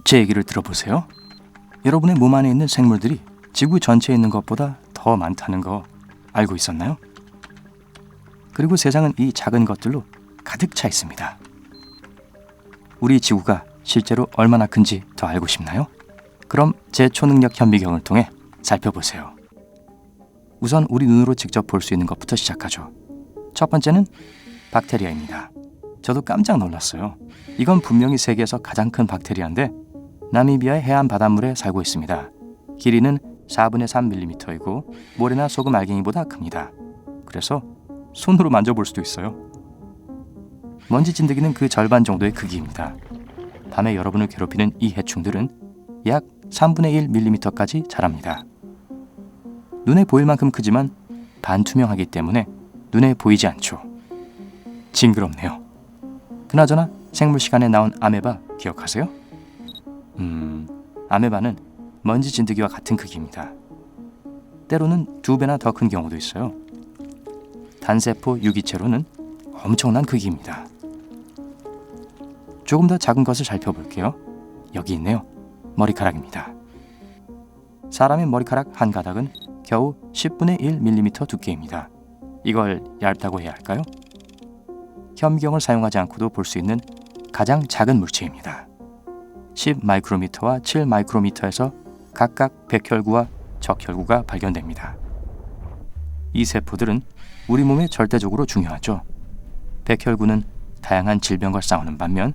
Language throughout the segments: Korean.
제 얘기를 들어보세요. 여러분의 몸 안에 있는 생물들이 지구 전체에 있는 것보다 더 많다는 거 알고 있었나요? 그리고 세상은 이 작은 것들로 가득 차 있습니다. 우리 지구가 실제로 얼마나 큰지 더 알고 싶나요? 그럼 제 초능력 현미경을 통해 살펴보세요. 우선 우리 눈으로 직접 볼 수 있는 것부터 시작하죠. 첫 번째는 박테리아입니다. 저도 깜짝 놀랐어요. 이건 분명히 세계에서 가장 큰 박테리아인데 나미비아의 해안 바닷물에 살고 있습니다. 길이는 4분의 3mm이고 모래나 소금 알갱이보다 큽니다. 그래서 손으로 만져볼 수도 있어요. 먼지 진드기는 그 절반 정도의 크기입니다. 밤에 여러분을 괴롭히는 이 해충들은 약 3분의 1mm까지 자랍니다. 눈에 보일 만큼 크지만 반투명하기 때문에 눈에 보이지 않죠. 징그럽네요. 그나저나 생물 시간에 나온 아메바 기억하세요? 아메바는 먼지 진드기와 같은 크기입니다. 때로는 2배나 더 큰 경우도 있어요. 단세포 유기체로는 엄청난 크기입니다. 조금 더 작은 것을 살펴볼게요. 여기 있네요. 머리카락입니다. 사람의 머리카락 한 가닥은 겨우 10분의 1mm 두께입니다. 이걸 얇다고 해야 할까요? 현미경을 사용하지 않고도 볼 수 있는 가장 작은 물체입니다. 10마이크로미터와 7마이크로미터에서 각각 백혈구와 적혈구가 발견됩니다. 이 세포들은 우리 몸에 절대적으로 중요하죠. 백혈구는 다양한 질병과 싸우는 반면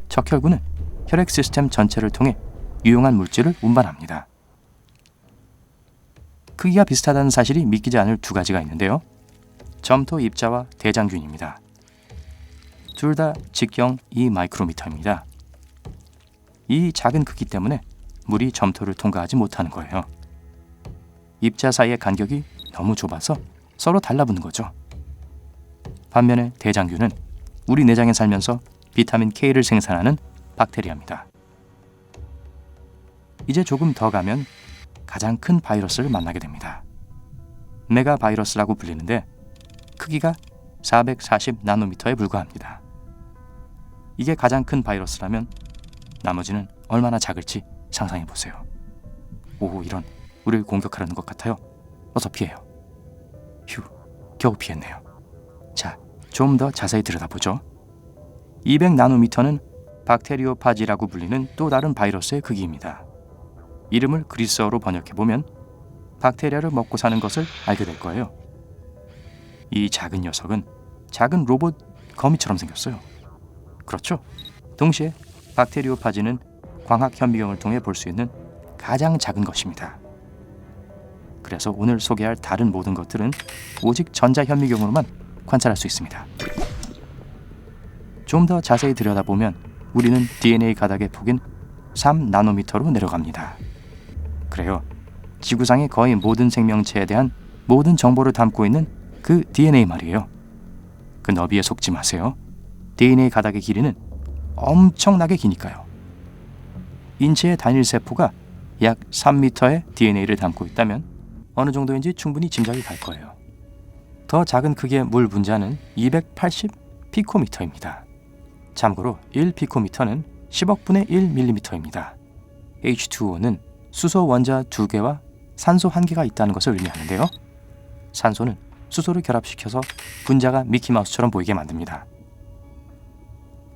적혈구는 혈액 시스템 전체를 통해 유용한 물질을 운반합니다. 크기가 비슷하다는 사실이 믿기지 않을 두 가지가 있는데요. 점토 입자와 대장균입니다. 둘 다 직경 2마이크로미터입니다. 이 작은 크기 때문에 물이 점토를 통과하지 못하는 거예요. 입자 사이의 간격이 너무 좁아서 서로 달라붙는 거죠. 반면에 대장균은 우리 내장에 살면서 비타민 K를 생산하는 박테리아입니다. 이제 조금 더 가면 가장 큰 바이러스를 만나게 됩니다. 메가 바이러스라고 불리는데 크기가 440 나노미터에 불과합니다. 이게 가장 큰 바이러스라면 나머지는 얼마나 작을지 상상해 보세요. 오, 이런, 우리를 공격하려는 것 같아요. 어서 피해요. 휴, 겨우 피했네요. 자, 좀 더 자세히 들여다보죠. 200 나노미터는 박테리오파지라고 불리는 또 다른 바이러스의 크기입니다. 이름을 그리스어로 번역해보면 박테리아를 먹고 사는 것을 알게 될 거예요. 이 작은 녀석은 작은 로봇 거미처럼 생겼어요. 그렇죠? 동시에 박테리오파지는 광학 현미경을 통해 볼 수 있는 가장 작은 것입니다. 그래서 오늘 소개할 다른 모든 것들은 오직 전자 현미경으로만 관찰할 수 있습니다. 좀 더 자세히 들여다보면 우리는 DNA 가닥의 폭인 3나노미터로 내려갑니다. 그래요. 지구상의 거의 모든 생명체에 대한 모든 정보를 담고 있는 그 DNA 말이에요. 그 너비에 속지 마세요. DNA 가닥의 길이는 엄청나게 기니까요. 인체의 단일 세포가 약 3m의 DNA를 담고 있다면 어느 정도인지 충분히 짐작이 갈 거예요. 더 작은 크기의 물 분자는 280 피코미터입니다. 참고로 1 피코미터는 10억분의 1mm입니다. H2O는 수소 원자 2개와 산소 1개가 있다는 것을 의미하는데요. 산소는 수소를 결합시켜서 분자가 미키마우스처럼 보이게 만듭니다.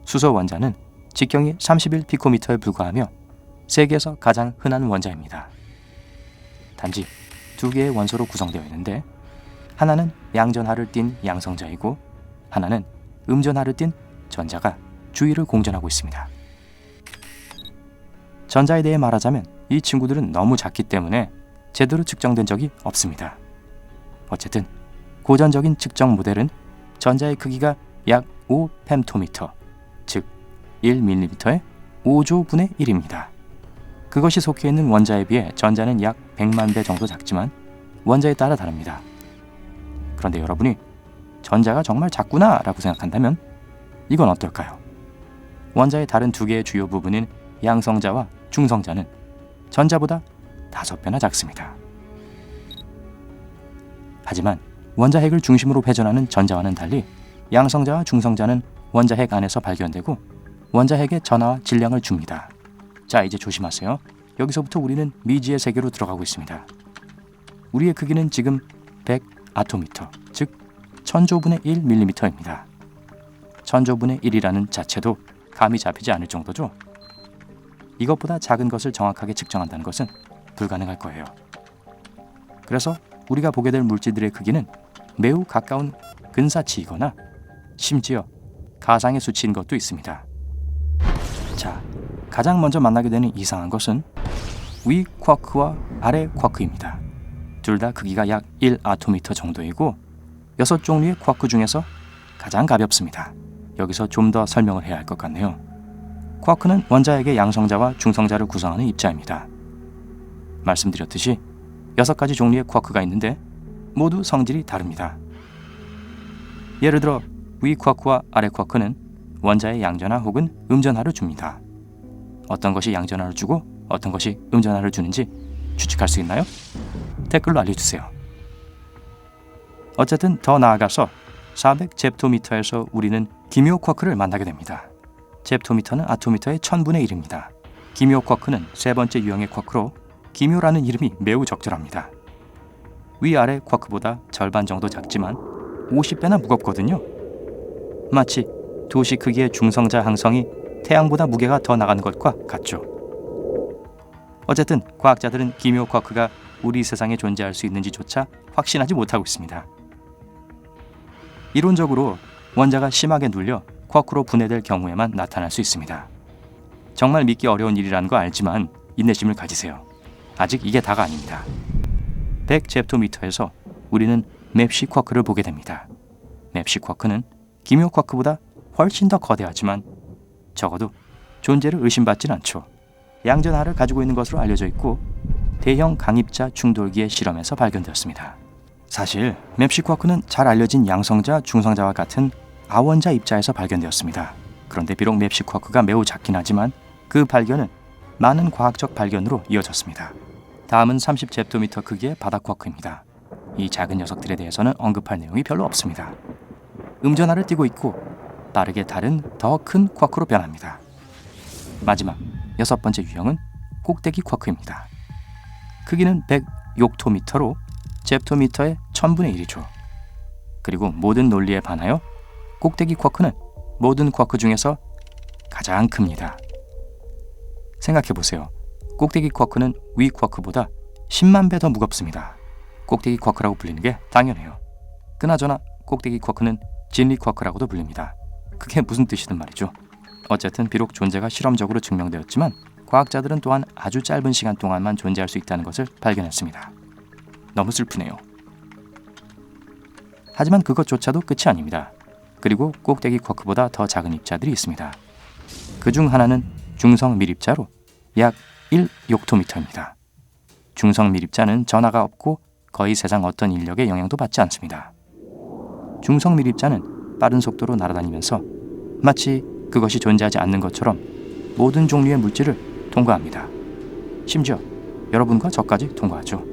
수소 원자는 직경이 31 피코미터에 불과하며 세계에서 가장 흔한 원자입니다. 단지 2개의 원소로 구성되어 있는데 하나는 양전하를 띤 양성자이고 하나는 음전하를 띤 전자가 주위를 공전하고 있습니다. 전자에 대해 말하자면 이 친구들은 너무 작기 때문에 제대로 측정된 적이 없습니다. 어쨌든 고전적인 측정 모델은 전자의 크기가 약 5펨토미터, 즉 1mm의 5조분의 1입니다. 그것이 속해 있는 원자에 비해 전자는 약 100만 배 정도 작지만 원자에 따라 다릅니다. 그런데 여러분이 전자가 정말 작구나 라고 생각한다면 이건 어떨까요? 원자의 다른 두 개의 주요 부분인 양성자와 중성자는 전자보다 5배나 작습니다. 하지만 원자핵을 중심으로 회전하는 전자와는 달리 양성자와 중성자는 원자핵 안에서 발견되고 원자핵의 전하와 질량을 줍니다. 자, 이제 조심하세요. 여기서부터 우리는 미지의 세계로 들어가고 있습니다. 우리의 크기는 지금 100 아토미터, 즉 1000조분의 1mm입니다. 1000조분의 1이라는 자체도 감이 잡히지 않을 정도죠. 이것보다 작은 것을 정확하게 측정한다는 것은 불가능할 거예요. 그래서 우리가 보게 될 물질들의 크기는 매우 가까운 근사치이거나 심지어 가상의 수치인 것도 있습니다. 자, 가장 먼저 만나게 되는 이상한 것은 위 쿼크와 아래 쿼크입니다. 둘 다 크기가 약 1 아토미터 정도이고 6종류의 쿼크 중에서 가장 가볍습니다. 여기서 좀 더 설명을 해야 할 것 같네요. 쿼크는 원자핵의 양성자와 중성자를 구성하는 입자입니다. 말씀드렸듯이 6가지 종류의 쿼크가 있는데 모두 성질이 다릅니다. 예를 들어 위 쿼크와 아래 쿼크는 원자의 양전하 혹은 음전하를 줍니다. 어떤 것이 양전하를 주고 어떤 것이 음전하를 주는지 추측할 수 있나요? 댓글로 알려주세요. 어쨌든 더 나아가서 400 잽토미터에서 우리는 기묘 쿼크를 만나게 됩니다. 잽토미터는 아토미터의 1000분의 1입니다. 기묘 쿼크는 세 번째 유형의 쿼크로 기묘라는 이름이 매우 적절합니다. 위아래 쿼크보다 절반 정도 작지만 50배나 무겁거든요. 마치 도시 크기의 중성자 항성이 태양보다 무게가 더 나가는 것과 같죠. 어쨌든 과학자들은 기묘 쿼크가 우리 세상에 존재할 수 있는지조차 확신하지 못하고 있습니다. 이론적으로 원자가 심하게 눌려 쿼크로 분해될 경우에만 나타날 수 있습니다. 정말 믿기 어려운 일이라는 거 알지만 인내심을 가지세요. 아직 이게 다가 아닙니다. 100 잽토미터에서 우리는 맵시 쿼크를 보게 됩니다. 맵시 쿼크는 기묘 쿼크보다 훨씬 더 거대하지만 적어도 존재를 의심받진 않죠. 양전하를 가지고 있는 것으로 알려져 있고 대형 강입자 충돌기의 실험에서 발견되었습니다. 사실 맵시 쿼크는 잘 알려진 양성자, 중성자와 같은 아원자 입자에서 발견되었습니다. 그런데 비록 맵시 쿼크가 매우 작긴 하지만 그 발견은 많은 과학적 발견으로 이어졌습니다. 다음은 30 잽토미터 크기의 바다 쿼크입니다. 이 작은 녀석들에 대해서는 언급할 내용이 별로 없습니다. 음전하를 띠고 있고 빠르게 다른 더 큰 쿼크로 변합니다. 마지막 6번째 유형은 꼭대기 쿼크입니다. 크기는 100 욕토미터로 잽토미터의 1000분의 1이죠. 그리고 모든 논리에 반하여 꼭대기 쿼크는 모든 쿼크 중에서 가장 큽니다. 생각해보세요. 꼭대기 쿼크는 위 쿼크보다 10만 배 더 무겁습니다. 꼭대기 쿼크라고 불리는 게 당연해요. 그나저나 꼭대기 쿼크는 진리 쿼크라고도 불립니다. 그게 무슨 뜻이든 말이죠. 어쨌든 비록 존재가 실험적으로 증명되었지만 과학자들은 또한 아주 짧은 시간 동안만 존재할 수 있다는 것을 발견했습니다. 너무 슬프네요. 하지만 그것조차도 끝이 아닙니다. 그리고 꼭대기 쿼크보다 더 작은 입자들이 있습니다. 그중 하나는 중성 밀입자로 약 1 욕토미터입니다. 중성 밀입자는 전하가 없고 거의 세상 어떤 인력의 영향도 받지 않습니다. 중성 밀입자는 빠른 속도로 날아다니면서 마치 그것이 존재하지 않는 것처럼 모든 종류의 물질을 통과합니다. 심지어 여러분과 저까지 통과하죠.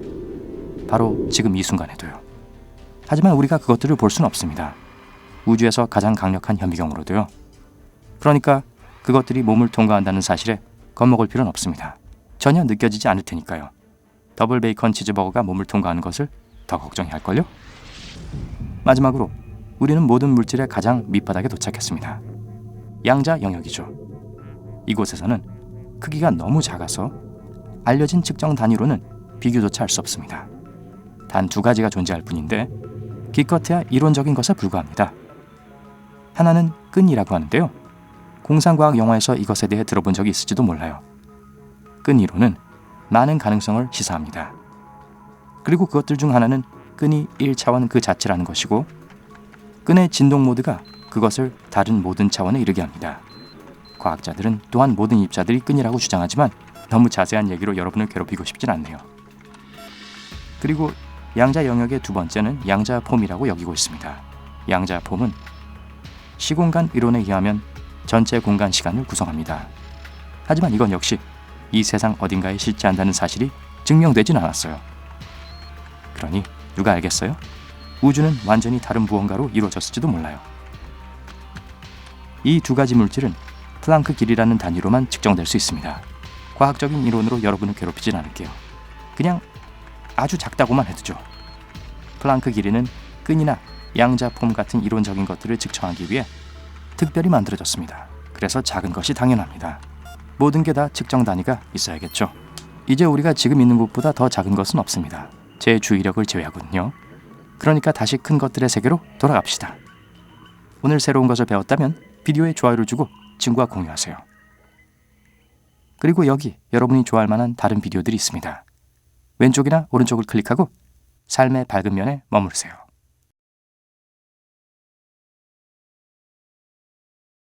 바로 지금 이 순간에도요. 하지만 우리가 그것들을 볼 수는 없습니다. 우주에서 가장 강력한 현미경으로도요. 그러니까 그것들이 몸을 통과한다는 사실에 겁먹을 필요는 없습니다. 전혀 느껴지지 않을 테니까요. 더블 베이컨 치즈버거가 몸을 통과하는 것을 더 걱정해야 할걸요? 마지막으로 우리는 모든 물질의 가장 밑바닥에 도착했습니다. 양자 영역이죠. 이곳에서는 크기가 너무 작아서 알려진 측정 단위로는 비교조차 할 수 없습니다. 단 2가지가 존재할 뿐인데 기껏해야 이론적인 것에 불과합니다. 하나는 끈이라고 하는데요. 공상과학 영화에서 이것에 대해 들어본 적이 있을지도 몰라요. 끈 이론은 많은 가능성을 시사합니다. 그리고 그것들 중 하나는 끈이 1차원 그 자체라는 것이고 끈의 진동 모드가 그것을 다른 모든 차원에 이르게 합니다. 과학자들은 또한 모든 입자들이 끈이라고 주장하지만 너무 자세한 얘기로 여러분을 괴롭히고 싶진 않네요. 그리고 양자 영역의 2번째는 양자폼이라고 여기고 있습니다. 양자폼은 시공간 이론에 의하면 전체 공간 시간을 구성합니다. 하지만 이건 역시 이 세상 어딘가에 실재한다는 사실이 증명되진 않았어요. 그러니 누가 알겠어요? 우주는 완전히 다른 무언가로 이루어졌을지도 몰라요. 이 2가지 물질은 플랑크 길이라는 단위로만 측정될 수 있습니다. 과학적인 이론으로 여러분을 괴롭히진 않을게요. 그냥 아주 작다고만 해두죠. 플랑크 길이는 끈이나 양자폼 같은 이론적인 것들을 측정하기 위해 특별히 만들어졌습니다. 그래서 작은 것이 당연합니다. 모든 게 다 측정 단위가 있어야겠죠. 이제 우리가 지금 있는 곳보다 더 작은 것은 없습니다. 제 주의력을 제외하군요. 그러니까 다시 큰 것들의 세계로 돌아갑시다. 오늘 새로운 것을 배웠다면 비디오에 좋아요를 주고 친구와 공유하세요. 그리고 여기 여러분이 좋아할 만한 다른 비디오들이 있습니다. 왼쪽이나 오른쪽을 클릭하고 삶의 밝은 면에 머무르세요.